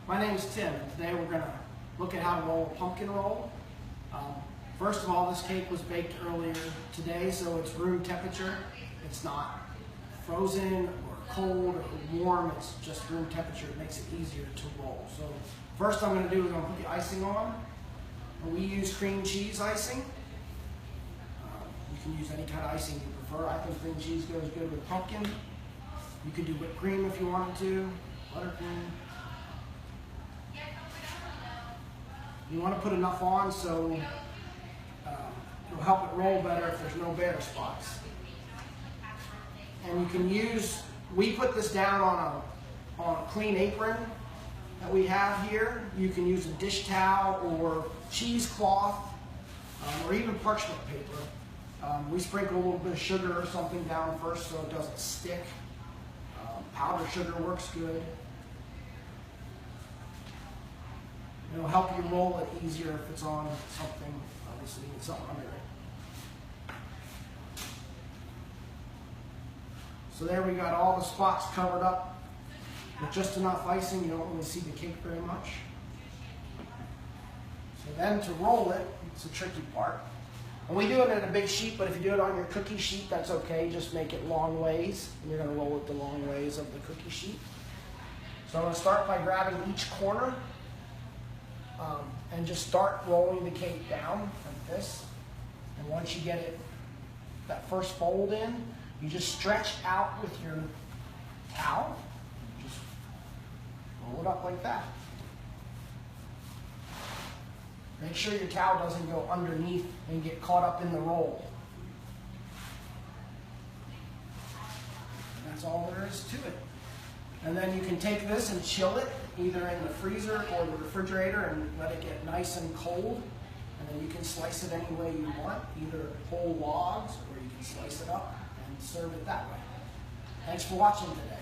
My name is Tim, and today we're going to look at how to roll a pumpkin roll. First of all, this cake was baked earlier today, so it's room temperature. It's not frozen or cold or warm, it's just room temperature. It makes it easier to roll. So first I'm going to do is I'm going to put the icing on. And we use cream cheese icing. You can use any kind of icing you prefer. I think cream cheese goes good with pumpkin. You could do whipped cream if you wanted to, buttercream. You want to put enough on so it'll help it roll better if there's no bare spots. And you can use, we put this down on a clean apron that we have here. You can use a dish towel or cheesecloth or even parchment paper. We sprinkle a little bit of sugar or something down first so it doesn't stick. Powdered sugar works good. It'll help you roll it easier if it's on something, obviously, with something under it. So there we got all the spots covered up with just enough icing. You don't really see the cake very much. So then to roll it, it's a tricky part. And we do it in a big sheet, but if you do it on your cookie sheet, that's okay. Just make it long ways, and you're going to roll it the long ways of the cookie sheet. So I'm going to start by grabbing each corner and just start rolling the cake down like this. And once you get it, that first fold in, you just stretch out with your towel. Just roll it up like that. Make sure your towel doesn't go underneath and get caught up in the roll. And that's all there is to it. And then you can take this and chill it, either in the freezer or the refrigerator, and let it get nice and cold. And then you can slice it any way you want, either whole logs or you can slice it up and serve it that way. Thanks for watching today.